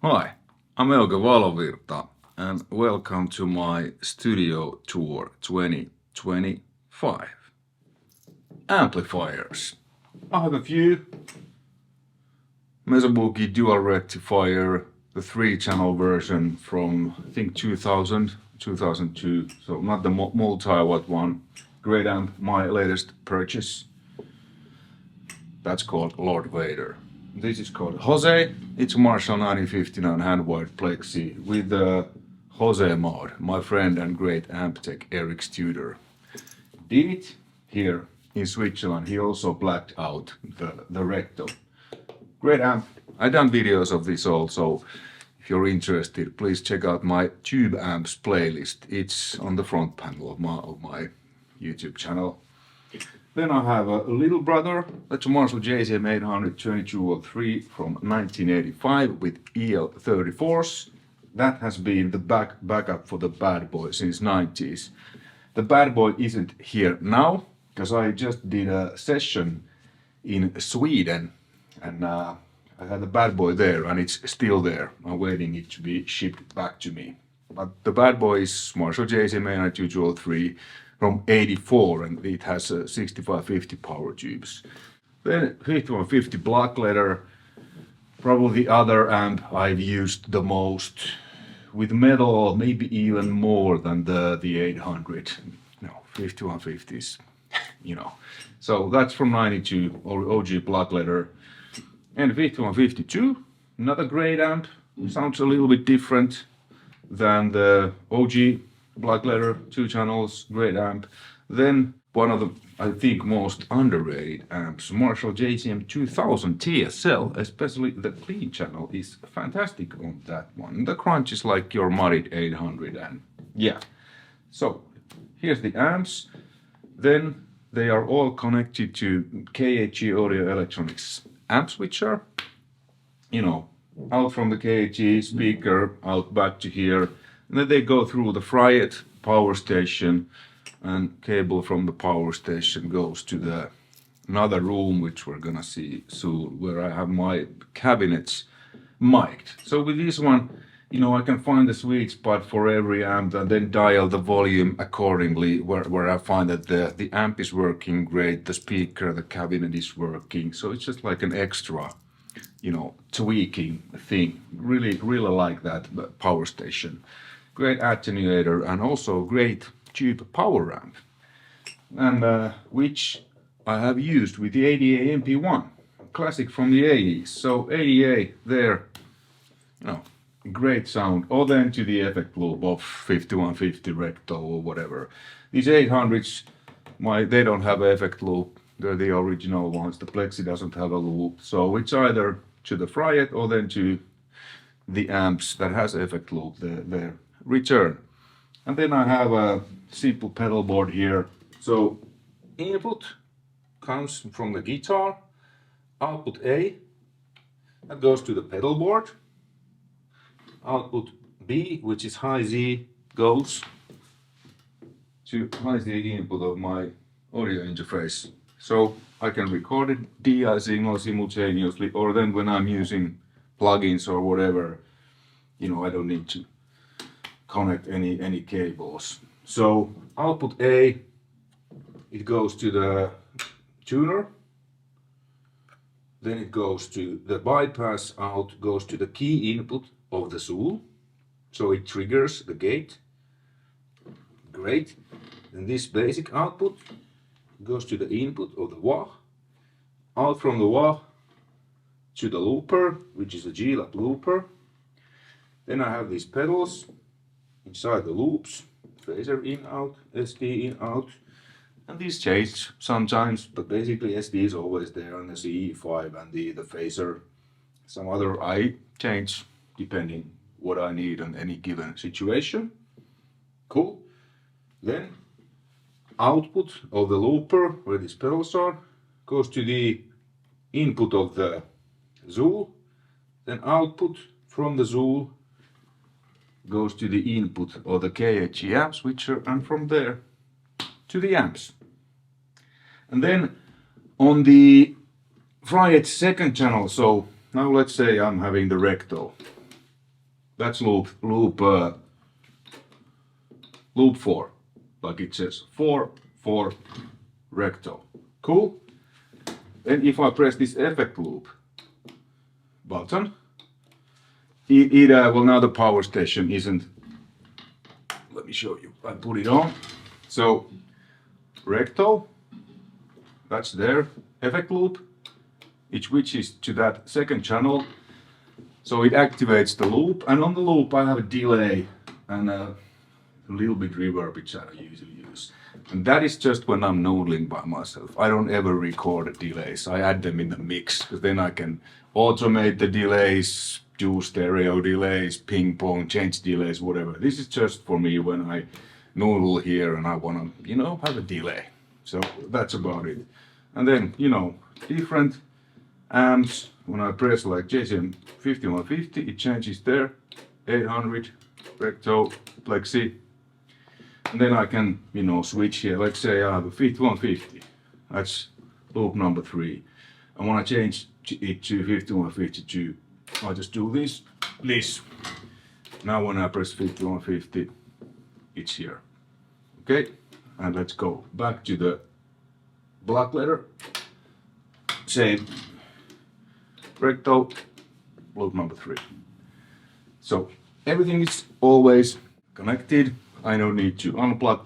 Hi, I'm Euge Valovirta and welcome to my studio tour 2025. Amplifiers. I have a few. Mesobuki dual rectifier, the 3-channel version from I think 2000, 2002, so not the multi-watt one. Great amp, my latest purchase. That's called Lord Vader. This is called Jose. It's a Marshall 9059 hand-wired plexi with the Jose mod, my friend and great amp tech Eric Studer did it here in Switzerland. He also blacked out the recto. Great amp. I've done videos of this also. If you're interested, please check out my Tube Amps playlist. It's on the front panel of my YouTube channel. Then I have a little brother, that's a Marshall JCM 800 2203 from 1985 with EL34s. That has been the backup for the Bad Boy since 90s. The Bad Boy isn't here now, because I just did a session in Sweden and I had the Bad Boy there and it's still there. I'm waiting it to be shipped back to me. But the Bad Boy is Marshall JCM 800 2203 from 84 and it has 6550 power tubes. Then 5150 black leather, probably the other amp I've used the most with metal, maybe even more than the 800. No, 5150s, you know. So that's from 92, OG black leather. And 5152, another great amp, sounds a little bit different than the OG black leather, 2 channels, great amp. Then one of the, I think, most underrated amps, Marshall JCM 2000 TSL, especially the clean channel is fantastic on that one. The crunch is like your modded 800 and yeah. So here's the amps. Then they are all connected to KHE Audio Electronics amp switcher. You know, out from the KHE speaker, out back to here. And then they go through the Fryet power station and cable from the power station goes to the another room, which we're gonna see soon, where I have my cabinets mic'd. So with this one, you know, I can find the sweet spot for every amp and then dial the volume accordingly where I find that the amp is working great, the speaker, the cabinet is working. So it's just like an extra, you know, tweaking thing. Really like that power station. Great attenuator and also great tube power amp. And which I have used with the ADA MP1, classic from the 80s. So ADA there, you know, great sound. Or then to the effect loop of 5150 recto or whatever. These 800s, they don't have an effect loop. They're the original ones. The Plexi doesn't have a loop. So it's either to the Fryet or then to the amps that has effect loop, their return. And then I have a simple pedal board here. So input comes from the guitar, output A, that goes to the pedal board. Output B, which is high Z, goes to high Z input of my audio interface. So I can record it DI signal simultaneously, or then when I'm using plugins or whatever, you know, I don't need to connect any cables. So output A, it goes to the tuner, then it goes to the bypass out, goes to the key input of the Zool, so it triggers the gate. Great. And this basic output goes to the input of the wah, out from the wah to the looper, which is a G-Lap looper. Then I have these pedals inside the loops, phaser in out, SD in out, and these change sometimes, but basically SD is always there, and the CE5 and the phaser. Some other I change depending what I need in any given situation. Cool. Then output of the looper, where these pedals are, goes to the input of the Zool. Then output from the Zool goes to the input of the KHE amp switcher, and from there to the amps. And then on the Fryet second channel, so now let's say I'm having the recto. That's loop 4. Like it says 4, 4, recto. Cool. Then if I press this effect loop button, well, now the power station isn't. Let me show you. I put it on. So recto, that's there. Effect loop. It switches to that second channel. So it activates the loop, and on the loop I have a delay and a little bit reverb, which I usually use. And that is just when I'm noodling by myself. I don't ever record the delays. I add them in the mix, because then I can automate the delays, do stereo delays, ping pong, change delays, whatever. This is just for me when I noodle here and I want to, have a delay. So that's about it. And then, different amps. When I press like JCM 5150, it changes there. 800, recto, plexi. And then I can, switch here. Let's say I have a 5150. That's loop number 3. I want to change it to 5152. I just do this. Now when I press 5150, it's here. Okay, and let's go back to the black letter. Same. Recto, loop number 3. So everything is always connected. I don't need to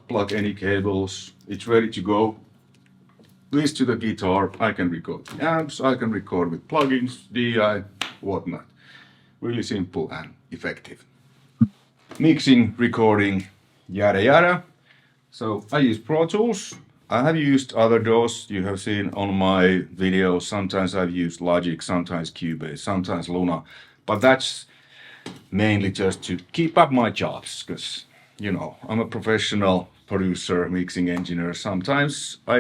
plug any cables. It's ready to go. This to the guitar. I can record the amps. I can record with plugins, DI, whatnot. Really simple and effective. Mixing, recording, yada yada. So I use Pro Tools. I have used other DAWs you have seen on my videos. Sometimes I've used Logic, sometimes Cubase, sometimes Luna. But that's mainly just to keep up my jobs, because, I'm a professional producer, mixing engineer. Sometimes I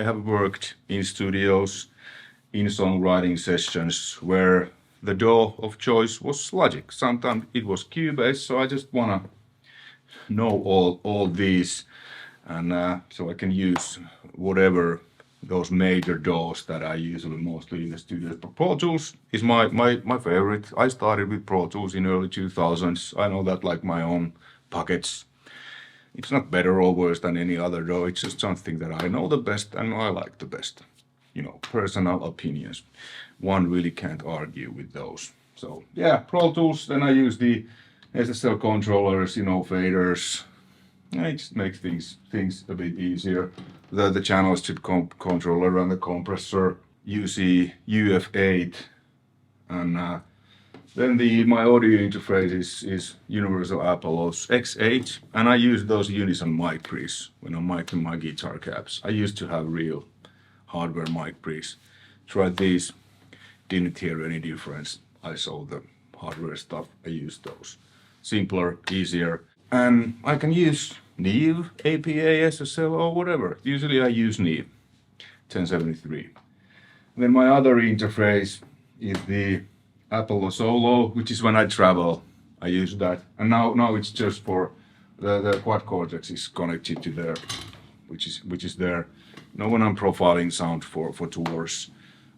have worked in studios, in songwriting sessions where the DAW of choice was Logic. Sometimes it was Cubase, so I just want to know all these. And so I can use whatever those major DAWs that I usually mostly in the studios. But Pro Tools is my favorite. I started with Pro Tools in early 2000s. I know that like my own pockets. It's not better or worse than any other DAW. It's just something that I know the best and I like the best. Personal opinions. One really can't argue with those. So yeah, Pro Tools. Then I use the SSL controllers, faders. It just makes things a bit easier. The channels chip controller and the compressor, UC UF8, and then my audio interface is Universal Apollo's X8, and I use those Unison mic pre's when I'm micing my guitar cabs. I used to have real hardware mic pre's. Tried these, didn't hear any difference. I sold the hardware stuff. I used those. Simpler, easier. And I can use Neve, APA, SSL, or whatever. Usually I use Neve 1073. Then my other interface is the Apollo Solo, which is when I travel. I use that. And now it's just for the quad cortex is connected to there, which is there. Now when I'm profiling sound for tours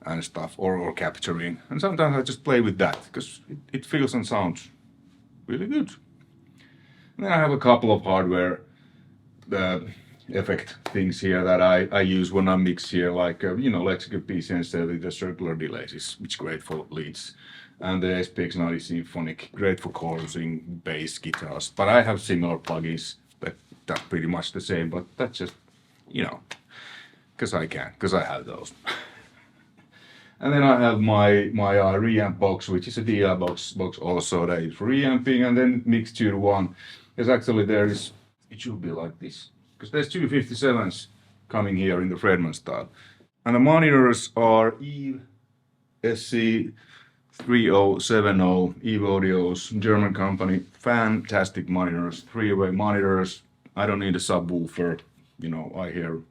and stuff, or capturing. And sometimes I just play with that because it feels and sounds really good. And then I have a couple of hardware effect things here that I use when I mix here, like Lexical PC the circular delays, which is great for leads, and the SPX90 Symphonic, great for chorusing, bass, guitars. But I have similar plugins that's pretty much the same, but that's just because I have those. And then I have my reamp box, which is a DI box also that is for reamping, and then mixture one. Because actually it should be like this. Because there's two 57s coming here in the Fredman style. And the monitors are Eve SC3070, Eve Audio's German company. Fantastic monitors, 3-way monitors. I don't need a subwoofer. I hear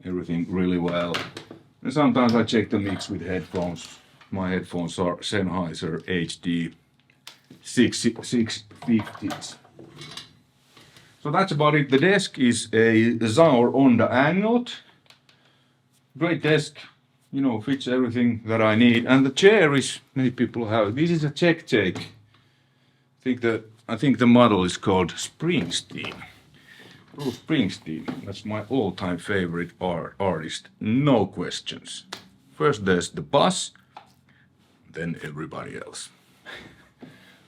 everything really well. And sometimes I check the mix with headphones. My headphones are Sennheiser HD 650s. So that's about it. The desk is a Zaur Onda Angled. Great desk, fits everything that I need. And the chair is, many people have, this is a Check Take I think the model is called Springsteen. Bruce Springsteen. That's my all-time favorite artist. No questions. First there's the boss, then everybody else.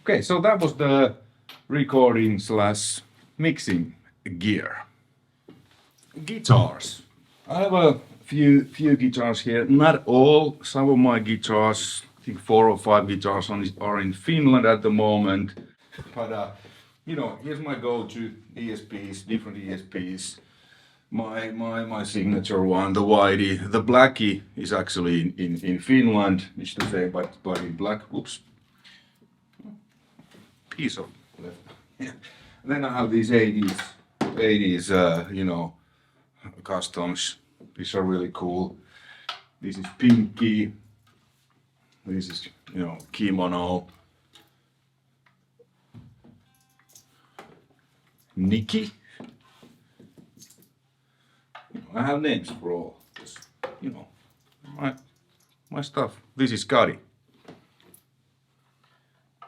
Okay, so that was the recording slash mixing gear. Guitars. I have a few guitars here. Not all. Some of my guitars, I think 4 or 5 guitars are in Finland at the moment. But you know, here's my go-to ESPs, different ESPs. My signature one, the whitey. The blackie is actually in Finland. It's the same, but in black. Oops. Piece of left. Yeah. Then I have these 80s, you know, customs. These are really cool. This is Pinky. This is, you know, Kimono. Nikki. I have names for all this, you know, my stuff. This is Scotty.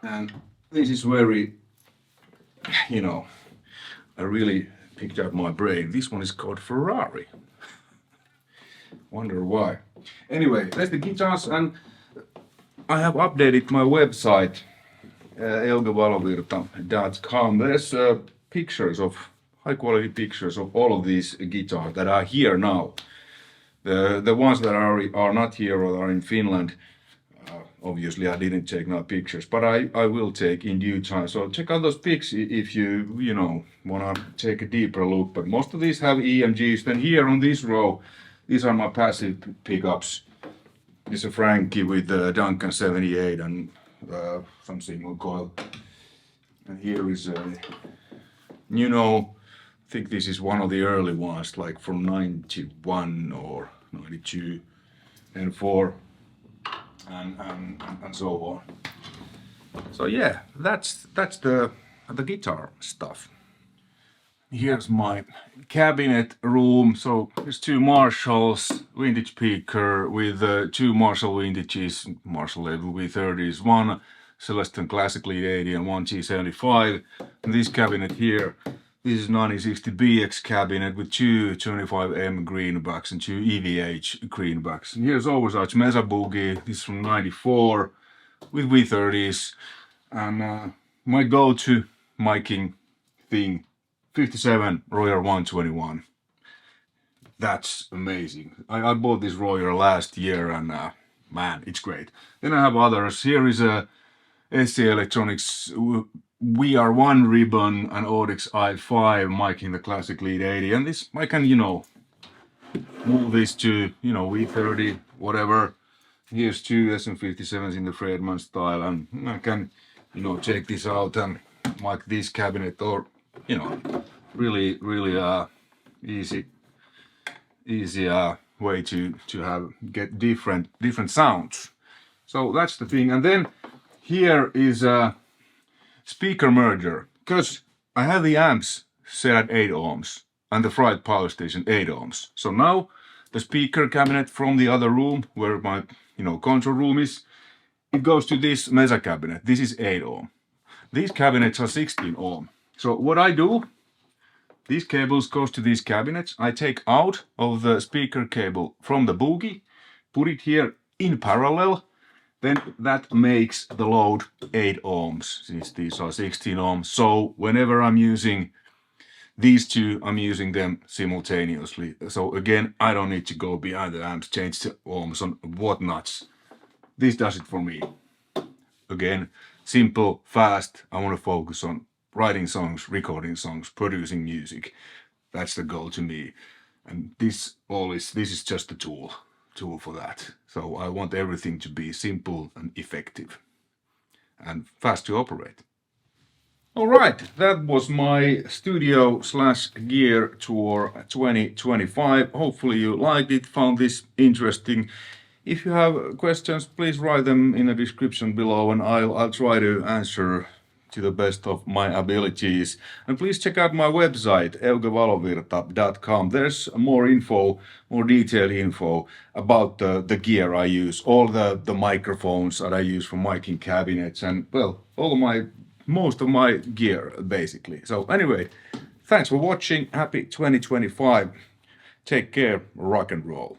And this is very, you know, I really picked up my brain. This one is called Ferrari. Wonder why. Anyway, that's the guitars, and I have updated my website, Valovirta.com. There's pictures of high quality pictures of all of these guitars that are here now. The ones that are not here or are in Finland, obviously I didn't take no pictures, but I will take in due time. So check out those pics if you know, wanna take a deeper look. But most of these have EMGs. Then here on this row, these are my passive pickups. This is a Frankie with the Duncan 78 and some single coil. And here is you know, I think this is one of the early ones, like from 91 or 92 and 4 and so on. So yeah, that's the guitar stuff. Here's my cabinet room. So there's 2 Marshalls vintage speaker with 2 Marshall vintages, Marshall label V30s, one Celestion Classic Lead 80 and one G75. And this cabinet here, this is 1960 BX cabinet with 2 25M greenbacks and 2 EVH greenbacks. And here's Oversize Mesa Boogie, this is from 94 with V30s. And my go-to miking thing, 57 Royer 121. That's amazing. I bought this Royer last year and man, it's great. Then I have others. Here is a SC Electronics VR1 ribbon and Audix i5 miking the Classic Lead 80. And this, I can, you know, move this to, you know, V30, whatever. Here's 2 SM57s in the Fredman style, and I can, you know, take this out and mic this cabinet, or, you know, really easy way to get different sounds. So that's the thing. And then here is a speaker merger, because I have the amps set at 8 ohms and the Fright power station 8 ohms. So now the speaker cabinet from the other room where my, you know, control room is, it goes to this Mesa cabinet. This is 8 ohm. These cabinets are 16 ohm. So what I do, these cables goes to these cabinets. I take out of the speaker cable from the Boogie, put it here in parallel. Then that makes the load 8 ohms, since these are 16 ohms. So whenever I'm using these two, I'm using them simultaneously. So again, I don't need to go behind the amps, change the ohms and whatnots. This does it for me. Again, simple, fast. I want to focus on writing songs, recording songs, producing music. That's the goal to me. And this is just a tool for that. So I want everything to be simple and effective and fast to operate. All right, that was my studio / gear tour 2025. Hopefully you liked it, found this interesting. If you have questions, please write them in the description below, and I'll try to answer to the best of my abilities. And please check out my website, eugevalovirta.com. There's more info, more detailed info about the gear I use, all the microphones that I use for miking cabinets, and well, all my most of my gear basically. So anyway, thanks for watching. Happy 2025. Take care. Rock and roll.